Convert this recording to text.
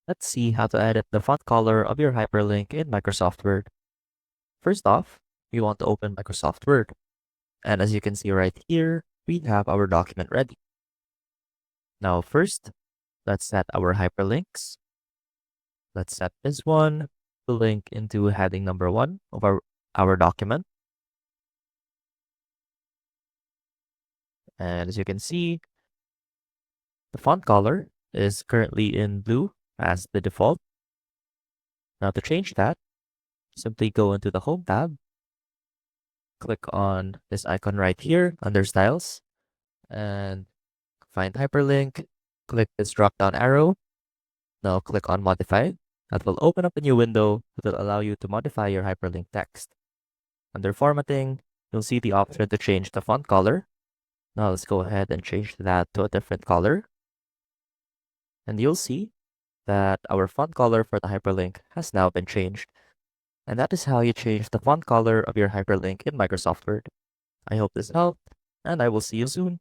Let's see how to edit the font color of your hyperlink in Microsoft Word. First off, we want to open Microsoft Word. And as you can see right here, we have our document ready. Now first, let's set our hyperlinks. Let's set this one to link into heading number 1 of our document. And as you can see, the font color is currently in blue as the default. Now to change that, simply go into the Home tab, click on this icon right here under Styles, and find Hyperlink, click this drop-down arrow. Now click on Modify. That will open up a new window that will allow you to modify your hyperlink text. Under Formatting, you'll see the option to change the font color. Now let's go ahead and change that to a different color. And you'll see that our font color for the hyperlink has now been changed. And that is how you change the font color of your hyperlink in Microsoft Word. I hope this helped, and I will see you soon.